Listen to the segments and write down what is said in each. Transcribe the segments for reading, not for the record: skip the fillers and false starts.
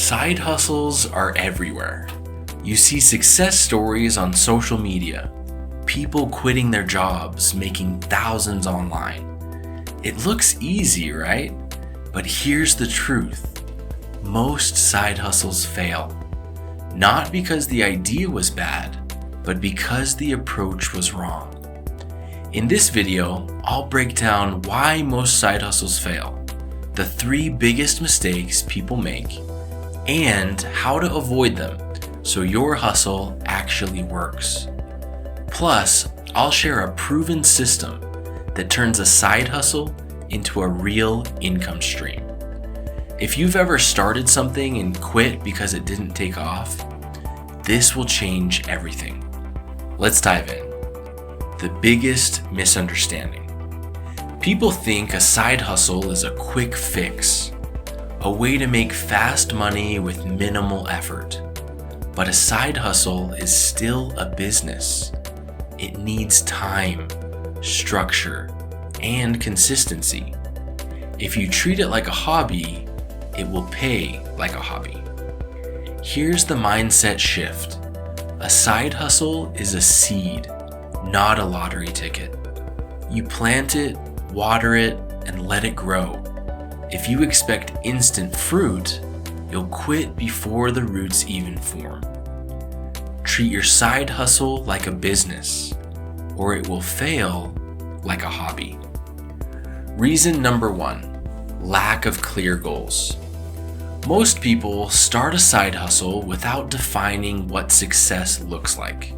Side hustles are everywhere. You see success stories on social media, people quitting their jobs, making thousands online. It looks easy, right? But here's the truth. Most side hustles fail. Not because the idea was bad, but because the approach was wrong. In this video, I'll break down why most side hustles fail, the 3 biggest mistakes people make, and how to avoid them so your hustle actually works. Plus, I'll share a proven system that turns a side hustle into a real income stream. If you've ever started something and quit because it didn't take off, this will change everything. Let's dive in. The biggest misunderstanding. People think a side hustle is a quick fix, a way to make fast money with minimal effort. But a side hustle is still a business. It needs time, structure, and consistency. If you treat it like a hobby, it will pay like a hobby. Here's the mindset shift. A side hustle is a seed, not a lottery ticket. You plant it, water it, and let it grow. If you expect instant fruit, you'll quit before the roots even form. Treat your side hustle like a business, or it will fail like a hobby. Reason number 1, lack of clear goals. Most people start a side hustle without defining what success looks like.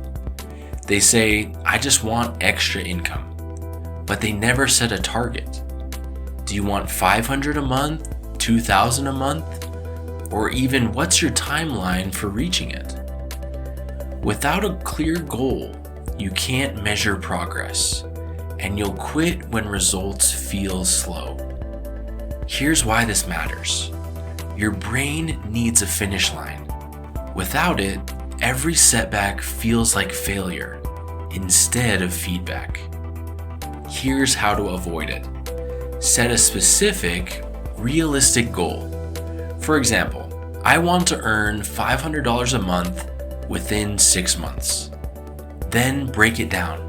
They say, I just want extra income, but they never set a target. Do you want $500 a month, $2,000 a month, or even what's your timeline for reaching it? Without a clear goal, you can't measure progress, and you'll quit when results feel slow. Here's why this matters. Your brain needs a finish line. Without it, every setback feels like failure instead of feedback. Here's how to avoid it. Set a specific, realistic goal. For example, I want to earn $500 a month within 6 months. Then break it down.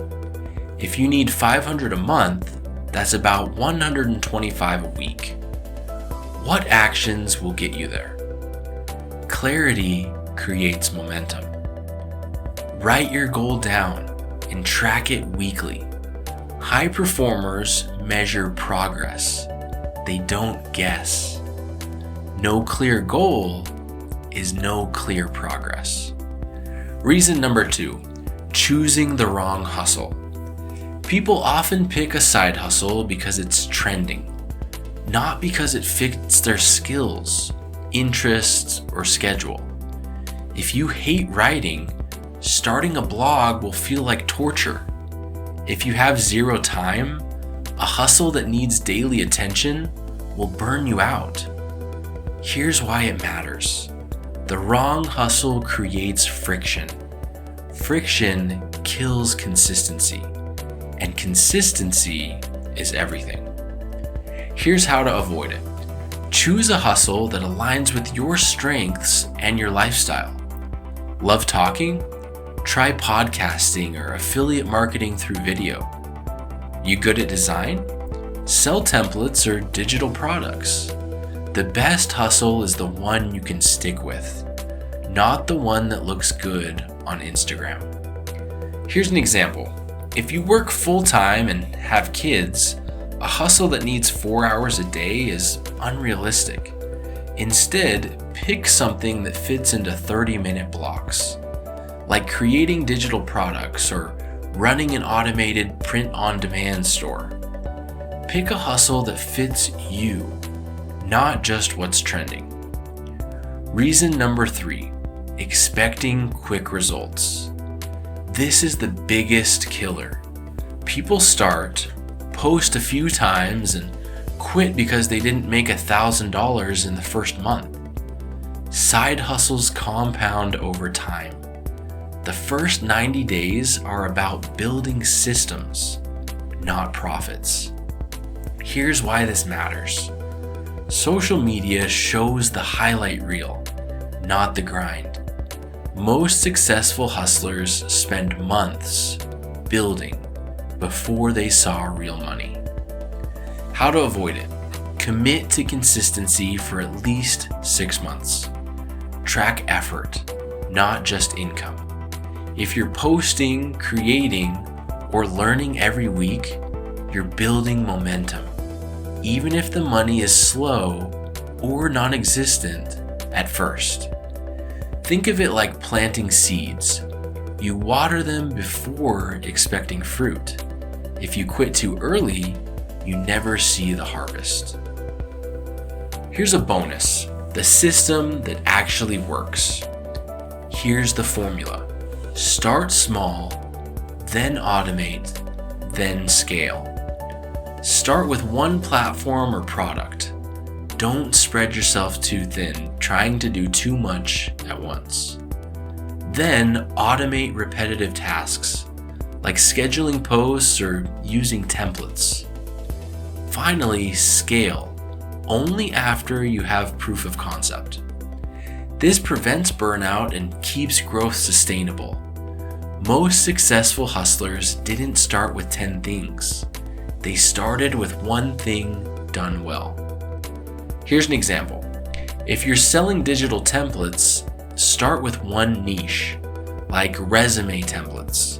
If you need $500 a month, that's about $125 a week. What actions will get you there? Clarity creates momentum. Write your goal down and track it weekly. High performers measure progress. They don't guess. No clear goal is no clear progress. Reason number 2, choosing the wrong hustle. People often pick a side hustle because it's trending, not because it fits their skills, interests, or schedule. If you hate writing, starting a blog will feel like torture. If you have 0 time, a hustle that needs daily attention will burn you out. Here's why it matters. The wrong hustle creates friction. Friction kills consistency, and consistency is everything. Here's how to avoid it. Choose a hustle that aligns with your strengths and your lifestyle. Love talking? Try podcasting or affiliate marketing through video. You good at design? Sell templates or digital products. The best hustle is the one you can stick with, not the one that looks good on Instagram. Here's an example. If you work full-time and have kids, a hustle that needs 4 hours a day is unrealistic. Instead, pick something that fits into 30-minute blocks, like creating digital products or running an automated print-on-demand store. Pick a hustle that fits you, not just what's trending. Reason number 3, expecting quick results. This is the biggest killer. People start, post a few times, and quit because they didn't make $1,000 in the first month. Side hustles compound over time. The first 90 days are about building systems, not profits. Here's why this matters. Social media shows the highlight reel. not the grind. Most successful hustlers spend months building before they saw real money. How to avoid it? Commit to consistency for at least 6 months. Track effort, not just income. If you're posting, creating, or learning every week, you're building momentum, even if the money is slow or non-existent at first. Think of it like planting seeds. You water them before expecting fruit. If you quit too early, you never see the harvest. Here's a bonus, the system that actually works. Here's the formula. Start small, then automate, then scale. Start with one platform or product. Don't spread yourself too thin, trying to do too much at once. Then automate repetitive tasks, like scheduling posts or using templates. Finally, scale, only after you have proof of concept. This prevents burnout and keeps growth sustainable. Most successful hustlers didn't start with 10 things. They started with one thing done well. Here's an example. If you're selling digital templates, start with one niche, like resume templates.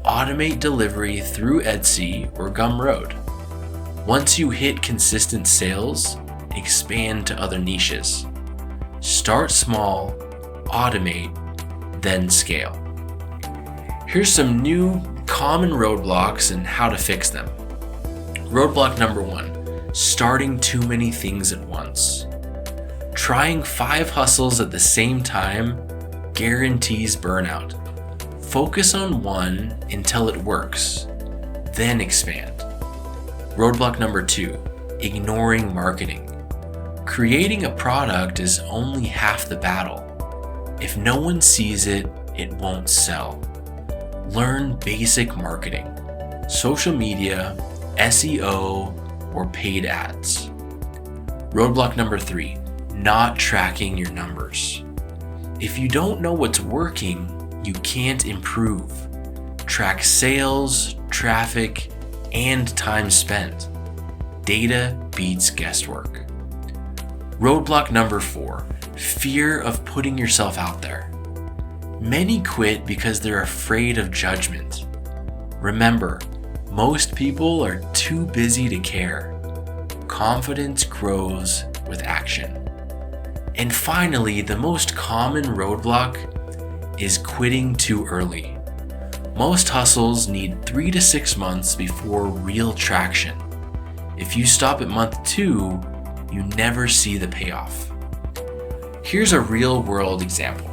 Automate delivery through Etsy or Gumroad. Once you hit consistent sales, expand to other niches. Start small, automate, then scale. Here's some new common roadblocks and how to fix them. Roadblock number 1, starting too many things at once. Trying 5 hustles at the same time guarantees burnout. Focus on one until it works, then expand. Roadblock number 2, ignoring marketing. Creating a product is only half the battle. If no one sees it, it won't sell. Learn basic marketing, social media, SEO, or paid ads. Roadblock number 3, not tracking your numbers. If you don't know what's working, you can't improve. Track sales, traffic, and time spent. Data beats guesswork. Roadblock number 4, fear of putting yourself out there. Many quit because they're afraid of judgment. Remember, most people are too busy to care. Confidence grows with action. And finally, the most common roadblock is quitting too early. Most hustles need 3 to 6 months before real traction. If you stop at month 2, you never see the payoff. Here's a real-world example.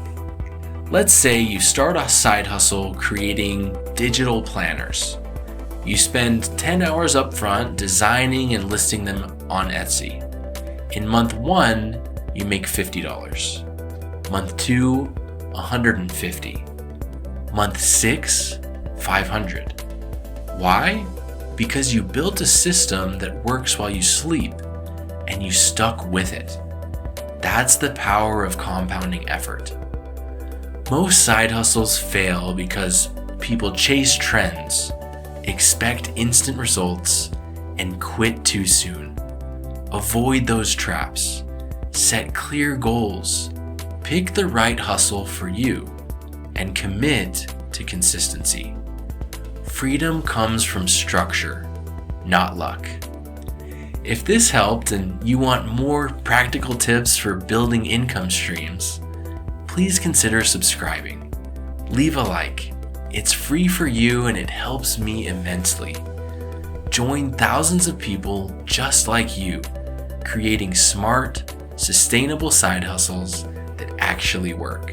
Let's say you start a side hustle creating digital planners. You spend 10 hours up front designing and listing them on Etsy. In month 1, you make $50. Month 2, $150. Month 6, $500. Why? Because you built a system that works while you sleep, and you stuck with it. That's the power of compounding effort. Most side hustles fail because people chase trends, expect instant results, and quit too soon. Avoid those traps. Set clear goals. Pick the right hustle for you, and commit to consistency. Freedom comes from structure, not luck. If this helped and you want more practical tips for building income streams, please consider subscribing. Leave a like. It's free for you and it helps me immensely. Join thousands of people just like you, creating smart, sustainable side hustles that actually work.